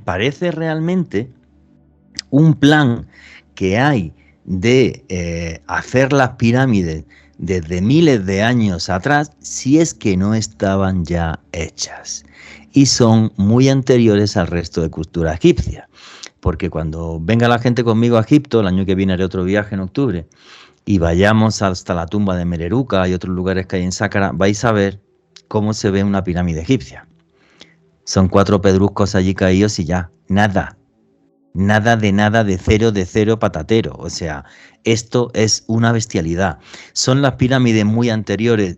Parece realmente un plan que hay de hacer las pirámides desde miles de años atrás, si es que no estaban ya hechas. Y son muy anteriores al resto de cultura egipcia. Porque cuando venga la gente conmigo a Egipto, el año que viene haré otro viaje en octubre, y vayamos hasta la tumba de Mereruca y otros lugares que hay en Sácara, vais a ver cómo se ve una pirámide egipcia. Son 4 pedruscos allí caídos y ya, nada. Nada de cero patatero. O sea, esto es una bestialidad. Son las pirámides muy anteriores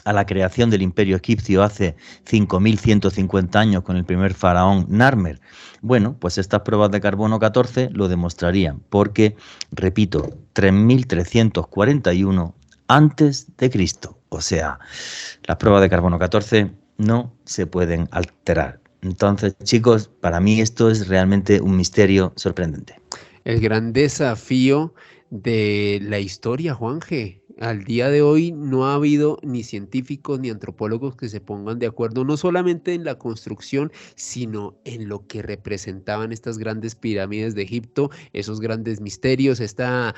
a la creación del imperio egipcio hace 5.150 años con el primer faraón Narmer. Bueno, pues estas pruebas de carbono 14 lo demostrarían, porque, repito, 3.341 antes de Cristo. O sea, las pruebas de carbono 14 no se pueden alterar. Entonces, chicos, para mí esto es realmente un misterio sorprendente. El gran desafío de la historia, Juanje. Al día de hoy no ha habido ni científicos ni antropólogos que se pongan de acuerdo, no solamente en la construcción, sino en lo que representaban estas grandes pirámides de Egipto, esos grandes misterios, esta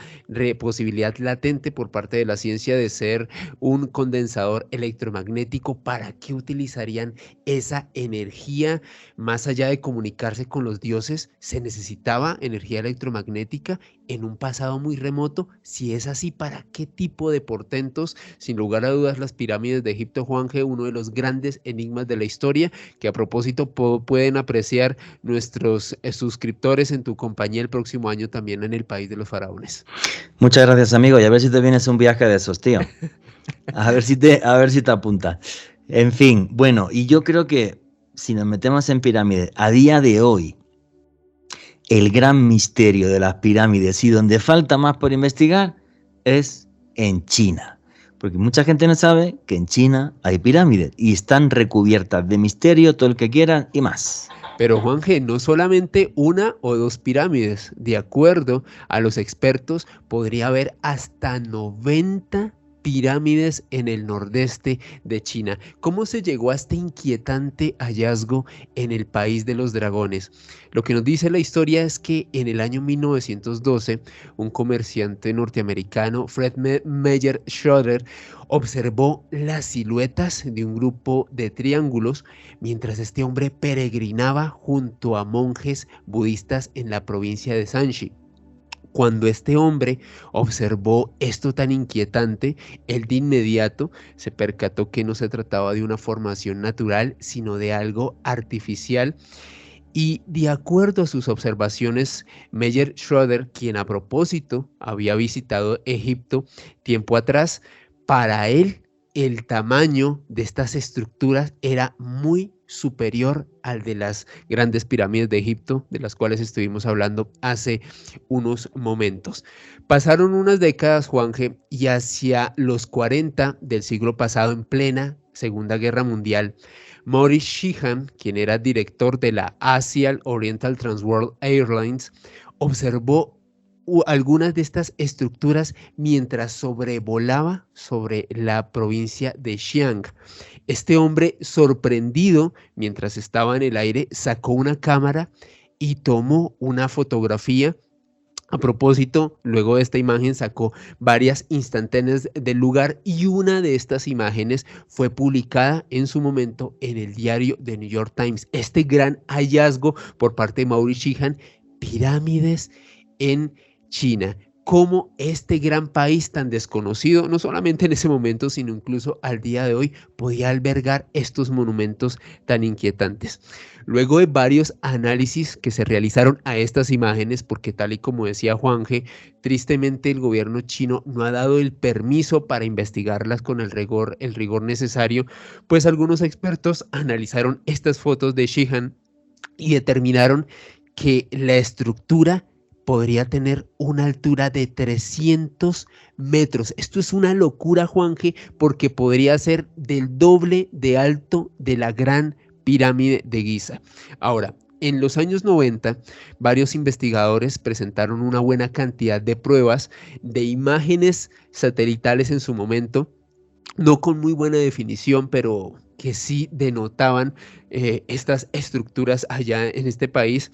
posibilidad latente por parte de la ciencia de ser un condensador electromagnético. ¿Para qué utilizarían esa energía? Más allá de comunicarse con los dioses, se necesitaba energía electromagnética. en un pasado muy remoto? Si es así, ¿para qué tipo de portentos? Sin lugar a dudas, las pirámides de Egipto, Juanje, uno de los grandes enigmas de la historia, que a propósito pueden apreciar nuestros suscriptores en tu compañía el próximo año también en el país de los faraones. Muchas gracias, amigo, y a ver si te vienes un viaje de esos, tío. A ver si te apunta. En fin, bueno, y yo creo que si nos metemos en pirámides, a día de hoy, el gran misterio de las pirámides y donde falta más por investigar es en China. Porque mucha gente no sabe que en China hay pirámides y están recubiertas de misterio, todo el que quieran y más. Pero Juanje, no solamente una o dos pirámides, de acuerdo a los expertos, podría haber hasta 90 pirámides en el nordeste de China. ¿Cómo se llegó a este inquietante hallazgo en el país de los dragones? Lo que nos dice la historia es que en el año 1912, un comerciante norteamericano, Fred Meyer Schroeder, observó las siluetas de un grupo de triángulos mientras este hombre peregrinaba junto a monjes budistas en la provincia de Shanxi. Cuando este hombre observó esto tan inquietante, él de inmediato se percató que no se trataba de una formación natural, sino de algo artificial. Y de acuerdo a sus observaciones, Meyer Schroeder, quien a propósito había visitado Egipto tiempo atrás, para él el tamaño de estas estructuras era muy superior al de las grandes pirámides de Egipto, de las cuales estuvimos hablando hace unos momentos. Pasaron unas décadas, Juanje, y hacia los 40 del siglo pasado, en plena Segunda Guerra Mundial, Maurice Sheehan, quien era director de la Asia Oriental Transworld Airlines, observó algunas de estas estructuras mientras sobrevolaba sobre la provincia de Xi'an. Este hombre, sorprendido mientras estaba en el aire, sacó una cámara y tomó una fotografía. A propósito, luego de esta imagen sacó varias instantáneas del lugar y una de estas imágenes fue publicada en su momento en el diario The New York Times. Este gran hallazgo por parte de Maurice Sheehan, pirámides en China. Cómo este gran país tan desconocido, no solamente en ese momento, sino incluso al día de hoy, podía albergar estos monumentos tan inquietantes. Luego de varios análisis que se realizaron a estas imágenes, porque tal y como decía Juanje, tristemente el gobierno chino no ha dado el permiso para investigarlas con el rigor necesario, pues algunos expertos analizaron estas fotos de Sheehan y determinaron que la estructura podría tener una altura de 300 metros. Esto es una locura, Juanje, porque podría ser del doble de alto de la Gran Pirámide de Giza. Ahora, en los años 90, varios investigadores presentaron una buena cantidad de pruebas de imágenes satelitales en su momento, no con muy buena definición, pero que sí denotaban estas estructuras allá en este país.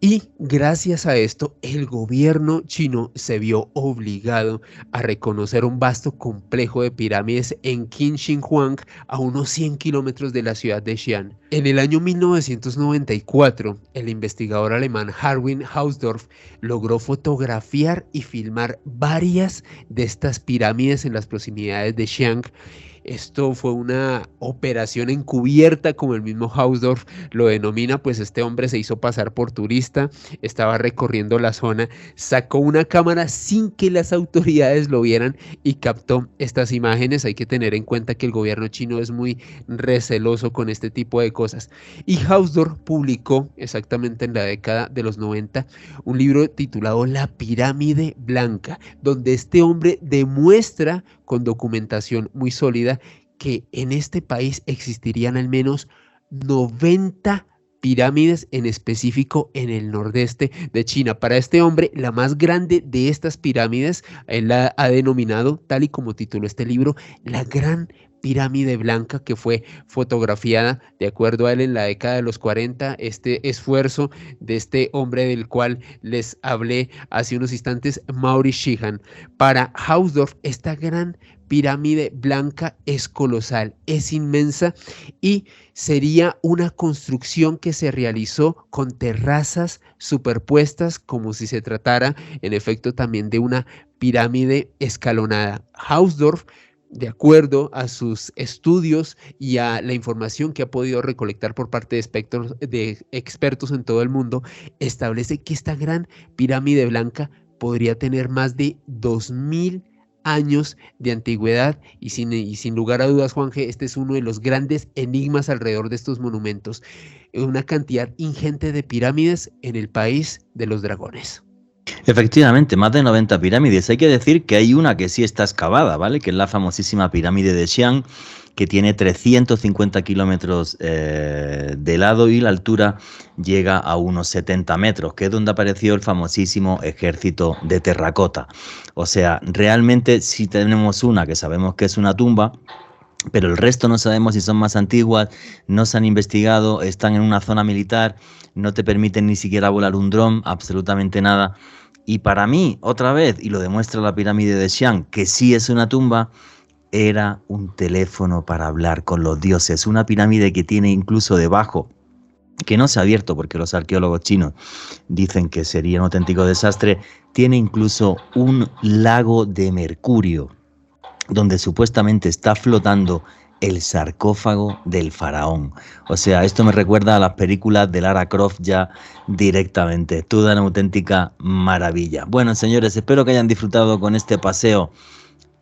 Y gracias a esto, el gobierno chino se vio obligado a reconocer un vasto complejo de pirámides en Qinghai, a unos 100 kilómetros de la ciudad de Xi'an. En el año 1994, el investigador alemán Erwin Hausdorff logró fotografiar y filmar varias de estas pirámides en las proximidades de Xi'an. Esto fue una operación encubierta, como el mismo Hausdorff lo denomina, pues este hombre se hizo pasar por turista, estaba recorriendo la zona, sacó una cámara sin que las autoridades lo vieran y captó estas imágenes. Hay que tener en cuenta que el gobierno chino es muy receloso con este tipo de cosas. Y Hausdorff publicó exactamente en la década de los 90 un libro titulado La Pirámide Blanca, donde este hombre demuestra con documentación muy sólida que en este país existirían al menos 90 pirámides, en específico en el nordeste de China. Para este hombre, la más grande de estas pirámides, él la ha denominado, tal y como tituló este libro, la Gran Pirámide Blanca, que fue fotografiada, de acuerdo a él, en la década de los 40. Este esfuerzo de este hombre del cual les hablé hace unos instantes, Maurice Sheehan. Para Hausdorff, esta gran pirámide blanca es colosal, es inmensa y sería una construcción que se realizó con terrazas superpuestas como si se tratara en efecto también de una pirámide escalonada. Hausdorff, de acuerdo a sus estudios y a la información que ha podido recolectar por parte de expertos en todo el mundo, establece que esta gran pirámide blanca podría tener más de 2000 años de antigüedad y sin lugar a dudas, Juanje, este es uno de los grandes enigmas alrededor de estos monumentos. Una cantidad ingente de pirámides en el país de los dragones. Efectivamente, más de 90 pirámides. Hay que decir que hay una que sí está excavada, ¿vale? Que es la famosísima pirámide de Xi'an, que tiene 350 kilómetros de lado y la altura llega a unos 70 metros, que es donde apareció el famosísimo ejército de terracota. O sea, realmente sí tenemos una que sabemos que es una tumba, pero el resto no sabemos si son más antiguas, no se han investigado, están en una zona militar, no te permiten ni siquiera volar un dron, absolutamente nada. Y para mí, otra vez, y lo demuestra la pirámide de Xi'an, que sí es una tumba, era un teléfono para hablar con los dioses. Una pirámide que tiene incluso debajo, que no se ha abierto porque los arqueólogos chinos dicen que sería un auténtico desastre, tiene incluso un lago de mercurio, donde supuestamente está flotando el sarcófago del faraón. O sea, esto me recuerda a las películas de Lara Croft ya directamente. Toda una auténtica maravilla. Bueno, señores, espero que hayan disfrutado con este paseo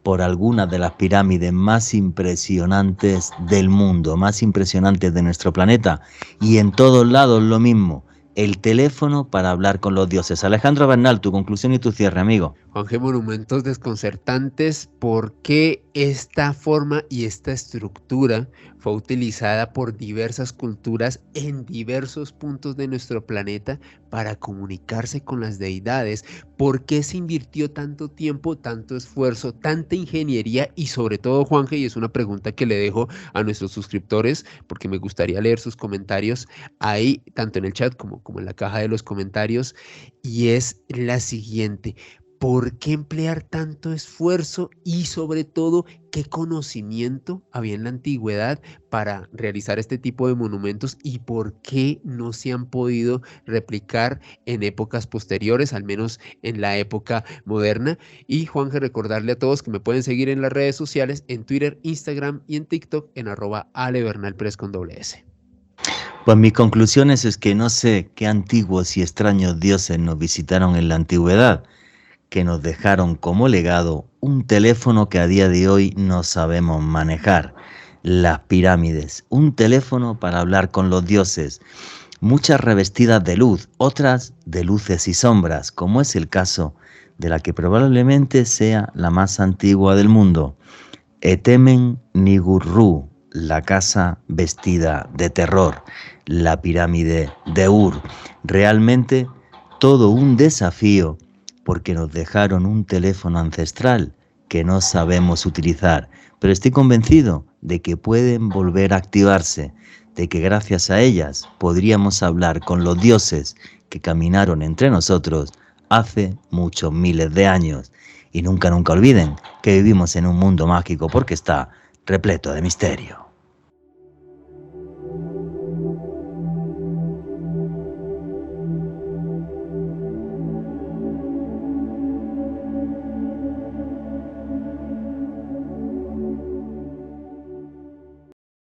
por algunas de las pirámides más impresionantes del mundo, más impresionantes de nuestro planeta. Y en todos lados lo mismo. El teléfono para hablar con los dioses. Alejandro Bernal, tu conclusión y tu cierre, amigo. Juanje, monumentos desconcertantes. ¿Por qué esta forma y esta estructura fue utilizada por diversas culturas en diversos puntos de nuestro planeta para comunicarse con las deidades? ¿Por qué se invirtió tanto tiempo, tanto esfuerzo, tanta ingeniería? Y sobre todo, Juanje, y es una pregunta que le dejo a nuestros suscriptores, porque me gustaría leer sus comentarios ahí, tanto en el chat como en la caja de los comentarios, y es la siguiente: ¿por qué emplear tanto esfuerzo y sobre todo qué conocimiento había en la antigüedad para realizar este tipo de monumentos y por qué no se han podido replicar en épocas posteriores, al menos en la época moderna? Y Juanje, recordarle a todos que me pueden seguir en las redes sociales, en Twitter, Instagram y en TikTok en @alebernalpress con @. Pues mis conclusiones es que no sé qué antiguos y extraños dioses nos visitaron en la antigüedad, que nos dejaron como legado un teléfono que a día de hoy no sabemos manejar, las pirámides, un teléfono para hablar con los dioses, muchas revestidas de luz, otras de luces y sombras, como es el caso de la que probablemente sea la más antigua del mundo, Etemen Nigurru, la casa vestida de terror, la pirámide de Ur. Realmente todo un desafío, porque nos dejaron un teléfono ancestral que no sabemos utilizar, pero estoy convencido de que pueden volver a activarse, de que gracias a ellas podríamos hablar con los dioses que caminaron entre nosotros hace muchos miles de años. Y nunca olviden que vivimos en un mundo mágico porque está repleto de misterio.